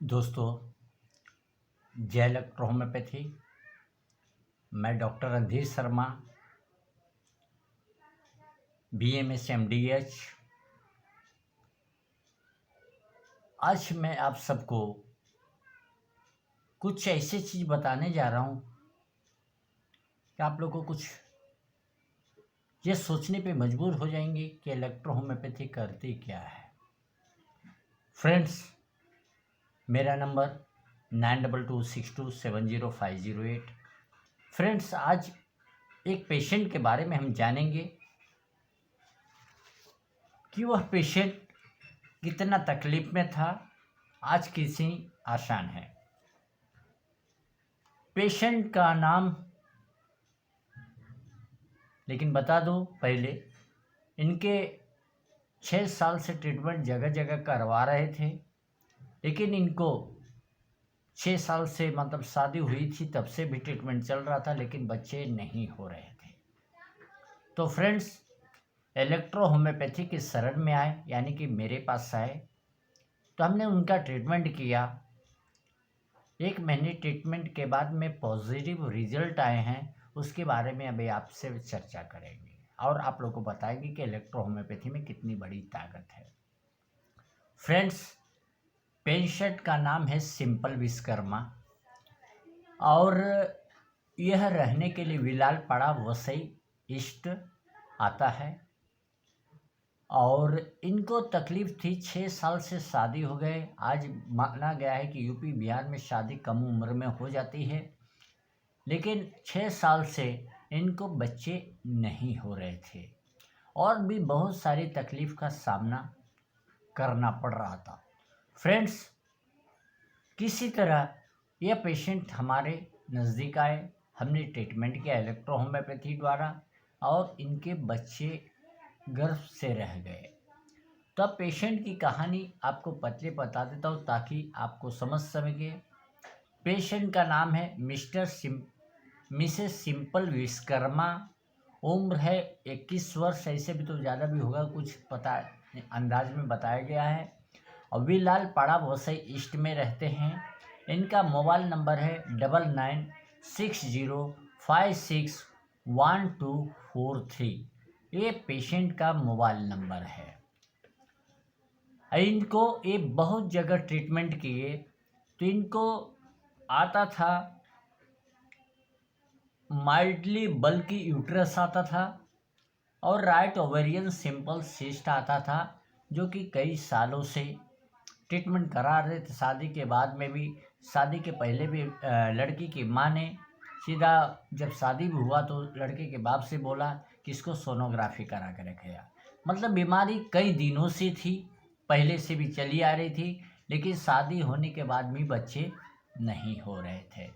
दोस्तों, जय electro homeopathy. मैं doctor Randhir Sharma, BMS MDH। आज मैं आप सबको कुछ ऐसी चीज़ बताने जा रहा हूँ कि आप लोगों को कुछ ये सोचने पे मजबूर हो जाएंगे कि इलेक्ट्रो होम्योपैथी करती क्या है। फ्रेंड्स, मेरा नंबर 9226270508। फ्रेंड्स, आज एक पेशेंट के बारे में हम जानेंगे कि वह पेशेंट कितना तकलीफ में था, आज किसी आसान है। पेशेंट का नाम लेकिन बता दो पहले, इनके 6 साल से ट्रीटमेंट जगह जगह करवा रहे थे, लेकिन इनको 6 साल से मतलब शादी हुई थी तब से भी ट्रीटमेंट चल रहा था, लेकिन बच्चे नहीं हो रहे थे। तो फ्रेंड्स, इलेक्ट्रो होम्योपैथी की शरण में आए, यानी कि मेरे पास आए, तो हमने उनका ट्रीटमेंट किया। 1 महीने ट्रीटमेंट के बाद में पॉजिटिव रिजल्ट आए हैं, उसके बारे में अभी आपसे चर्चा करेंगे और आप लोगों को बताएंगे कि इलेक्ट्रो होम्योपैथी में कितनी बड़ी ताकत है। फ्रेंड्स, पेशेंट का नाम है सिंपल विश्वकर्मा और यह रहने के लिए विलालपाड़ा वसई ईस्ट आता है और इनको तकलीफ थी। 6 साल से शादी हो गए। आज माना गया है कि यूपी बिहार में शादी कम उम्र में हो जाती है, लेकिन 6 साल से इनको बच्चे नहीं हो रहे थे और भी बहुत सारी तकलीफ का सामना करना पड़ रहा था। फ्रेंड्स, किसी तरह यह पेशेंट हमारे नज़दीक आए, हमने ट्रीटमेंट किया इलेक्ट्रो होम्योपैथी द्वारा और इनके बच्चे गर्भ से रह गए। तो अब पेशेंट की कहानी आपको पतले बता देता हूँ ताकि आपको समझ सके। पेशेंट का नाम है मिसेस सिंपल विश्वकर्मा। उम्र है 21 वर्ष, ऐसे भी तो ज़्यादा भी होगा, कुछ पता अंदाज में बताया गया है, और विलालपाड़ा वसई ईस्ट में रहते हैं। इनका मोबाइल नंबर है 9960561243। ये पेशेंट का मोबाइल नंबर है। इनको ये बहुत जगह ट्रीटमेंट किए तो इनको आता था माइल्डली बल्कि यूट्रस आता था और राइट ओवेरियन सिंपल सिस्ट आता था, जो कि कई सालों से ट्रीटमेंट करा रहे थे। शादी के बाद में भी, शादी के पहले भी लड़की की माँ ने सीधा जब शादी भी हुआ तो लड़के के बाप से बोला कि इसको सोनोग्राफी करा कर रखेगा। मतलब बीमारी कई दिनों से थी, पहले से भी चली आ रही थी, लेकिन शादी होने के बाद भी बच्चे नहीं हो रहे थे।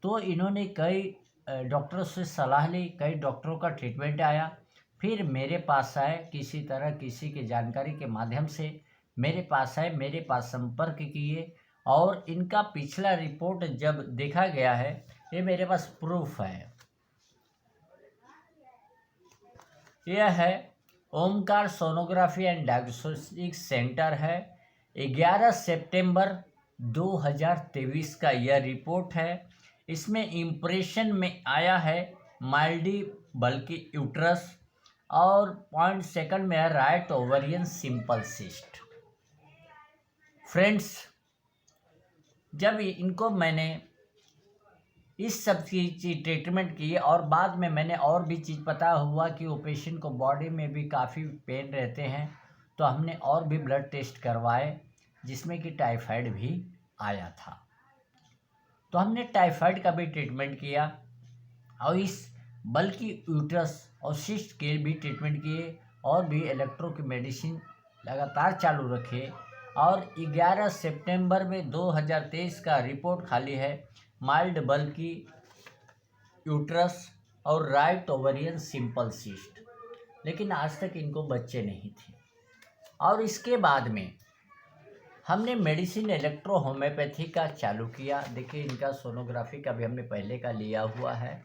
तो इन्होंने कई डॉक्टरों से सलाह ली, कई डॉक्टरों का ट्रीटमेंट आया, फिर मेरे पास आए। किसी तरह किसी की जानकारी के माध्यम से मेरे पास आए, मेरे पास संपर्क किए और इनका पिछला रिपोर्ट जब देखा गया है, ये मेरे पास प्रूफ है। यह है Omkar sonography and diagnostic centre है। 11 सितंबर 2023 का यह रिपोर्ट है। इसमें इम्प्रेशन में आया है माइल्डी बल्कि यूट्रस और 0.2 में है right ovarian simple cyst. Friends, जब इनको मैंने इस सब की ट्रीटमेंट की और बाद में मैंने और भी चीज़ पता हुआ कि वो पेशेंट को बॉडी में भी काफ़ी पेन रहते हैं, तो हमने और भी ब्लड टेस्ट करवाए जिसमें कि टाइफाइड भी आया था। तो हमने टाइफाइड का भी ट्रीटमेंट किया और इस बल्कि यूट्रस और सिस्ट के भी ट्रीटमेंट किए और भी इलेक्ट्रो की मेडिसिन लगातार चालू रखे। और 11 सितंबर में 2023 का रिपोर्ट खाली है माइल्ड बल्कि यूट्रस और राइट ओवरियन सिंपल सिस्ट, लेकिन आज तक इनको बच्चे नहीं थे। और इसके बाद में हमने मेडिसिन इलेक्ट्रो होम्योपैथी का चालू किया। देखिए, इनका सोनोग्राफी का भी हमने पहले का लिया हुआ है।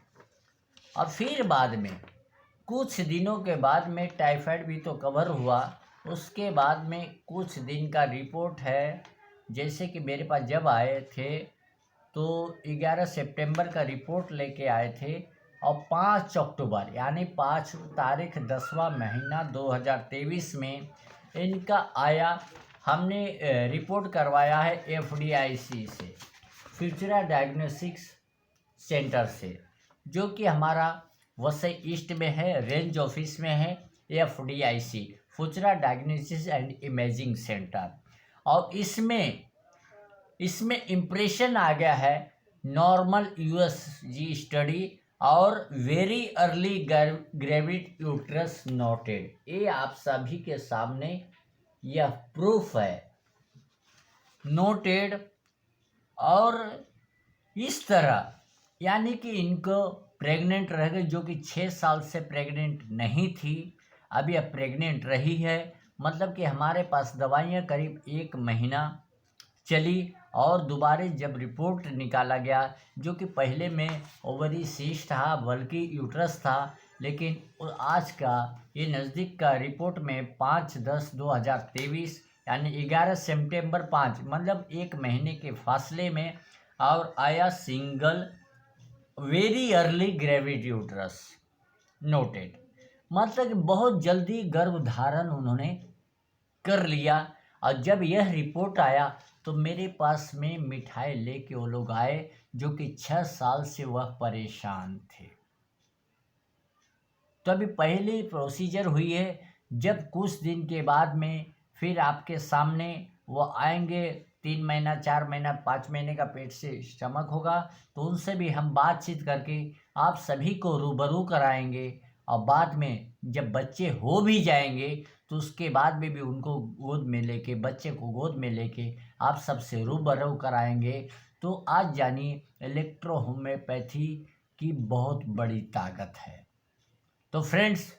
और फिर बाद में कुछ दिनों के बाद में टाइफाइड भी तो कवर हुआ। उसके बाद में कुछ दिन का रिपोर्ट है जैसे कि मेरे पास जब आए थे तो 11 सितंबर का रिपोर्ट लेके आए थे और 5 अक्टूबर यानी 5 तारीख 10वां महीना 2023 में इनका आया। हमने रिपोर्ट करवाया है एफडीआईसी से, फ्यूचरा डायग्नोस्टिक्स सेंटर से, जो कि हमारा वसई ईस्ट में है, रेंज ऑफिस में है। FDIC Futura diagnostics and imaging centre. और इसमें इम्प्रेशन आ गया है नॉर्मल यूएसजी स्टडी और very early gravid uterus noted. ये आप सभी के सामने यह प्रूफ है, नोटेड। और इस तरह यानी कि इनको प्रेग्नेंट रह गई, जो कि 6 साल से प्रेग्नेंट नहीं थी, अभी अब प्रेग्नेंट रही है। मतलब कि हमारे पास दवाइयाँ करीब 1 महीना चली और दोबारा जब रिपोर्ट निकाला गया, जो कि पहले में ओवरी सिस्ट था बल्कि यूट्रस था, लेकिन आज का ये नज़दीक का रिपोर्ट में 5/10/2023 यानी 11 सितंबर 5 मतलब 1 महीने के फासले में और आया single very early gravid uterus noted. मतलब बहुत जल्दी गर्भधारण उन्होंने कर लिया। और जब यह रिपोर्ट आया तो मेरे पास में मिठाई लेके वो लोग आए, जो कि 6 साल से वह परेशान थे। तो अभी पहली प्रोसीजर हुई है, जब कुछ दिन के बाद में फिर आपके सामने वो आएंगे, 3 महीना 4 महीना 5 महीने का पेट से स्टमक होगा, तो उनसे भी हम बातचीत करके आप सभी को रूबरू कराएंगे। और बाद में जब बच्चे हो भी जाएंगे तो उसके बाद में भी उनको गोद में लेके, बच्चे को गोद में लेके आप सबसे रूबरू कराएंगे। तो आज जानिए इलेक्ट्रोहोम्योपैथी की बहुत बड़ी ताकत है। तो फ्रेंड्स,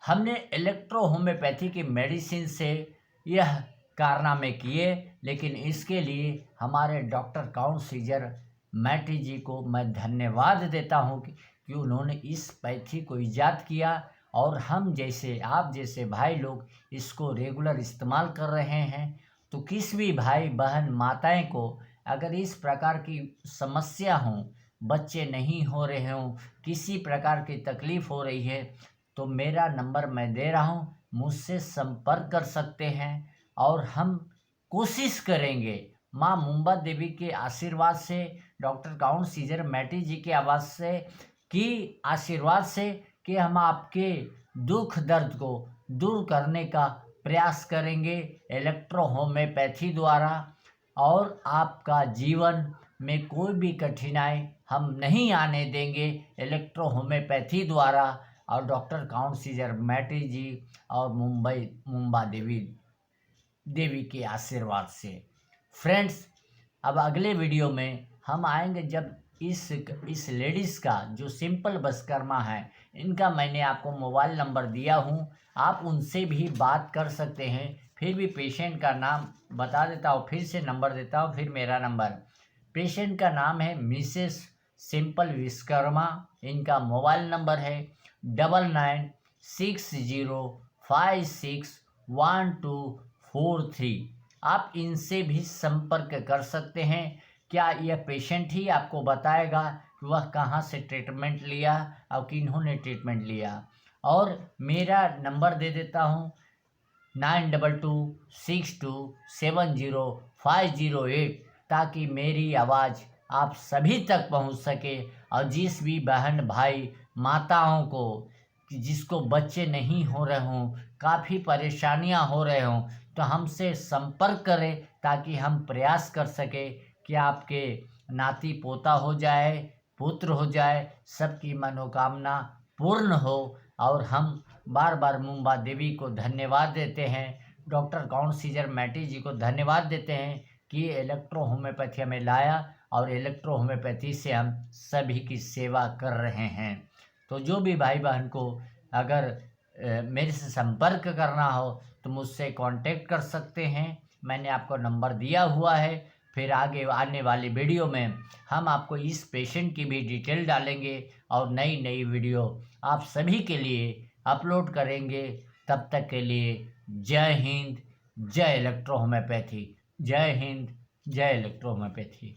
हमने इलेक्ट्रोहोम्योपैथी की मेडिसिन से यह कारनामे किए, लेकिन इसके लिए हमारे डॉक्टर काउंट सीजर मैटी जी को मैं धन्यवाद देता हूं कि उन्होंने इस पैथी को ईजाद किया और हम जैसे आप जैसे भाई लोग इसको रेगुलर इस्तेमाल कर रहे हैं। तो किस भी भाई बहन माताएं को अगर इस प्रकार की समस्या हो, बच्चे नहीं हो रहे हों, किसी प्रकार की तकलीफ़ हो रही है, तो मेरा नंबर मैं दे रहा हूं, मुझसे संपर्क कर सकते हैं। और हम कोशिश करेंगे माँ मुंबा देवी के आशीर्वाद से, डॉक्टर काउंट सीजर मैटी जी के आवाज़ से की आशीर्वाद से कि हम आपके दुख दर्द को दूर करने का प्रयास करेंगे इलेक्ट्रोहोम्योपैथी द्वारा। और आपका जीवन में कोई भी कठिनाई हम नहीं आने देंगे इलेक्ट्रोहोम्योपैथी द्वारा और डॉक्टर काउंट सीजर मैटी जी और मुंबा देवी के आशीर्वाद से। फ्रेंड्स, अब अगले वीडियो में हम आएंगे जब इस लेडीज़ का जो सिंपल विश्वकर्मा है, इनका मैंने आपको मोबाइल नंबर दिया हूँ, आप उनसे भी बात कर सकते हैं। फिर भी पेशेंट का नाम बता देता हूँ, फिर से नंबर देता हूँ, फिर मेरा नंबर। पेशेंट का नाम है मिसेस सिंपल विश्वकर्मा। इनका मोबाइल नंबर है 9960561243। आप इनसे भी संपर्क कर सकते हैं। क्या यह पेशेंट ही आपको बताएगा कि वह कहाँ से ट्रीटमेंट लिया और किन्होंने ट्रीटमेंट लिया। और मेरा नंबर दे देता हूँ 9226270508, ताकि मेरी आवाज़ आप सभी तक पहुंच सके। और जिस भी बहन भाई माताओं को जिसको बच्चे नहीं हो रहे हों, काफ़ी परेशानियां हो रहे हों, तो हमसे संपर्क करें ताकि हम प्रयास कर सके कि आपके नाती पोता हो जाए, पुत्र हो जाए, सबकी मनोकामना पूर्ण हो। और हम बार बार मुंबा देवी को धन्यवाद देते हैं, डॉक्टर काउंट सीजर मैटी जी को धन्यवाद देते हैं कि इलेक्ट्रोहोम्योपैथी हमें लाया और इलेक्ट्रोहोम्योपैथी से हम सभी की सेवा कर रहे हैं। तो जो भी भाई बहन को अगर मेरे से संपर्क करना हो तो मुझसे कांटेक्ट कर सकते हैं, मैंने आपको नंबर दिया हुआ है। फिर आगे आने वाली वीडियो में हम आपको इस पेशेंट की भी डिटेल डालेंगे और नई नई वीडियो आप सभी के लिए अपलोड करेंगे। तब तक के लिए जय हिंद, जय इलेक्ट्रोहोम्योपैथी, जय हिंद, जय इलेक्ट्रोहोम्योपैथी।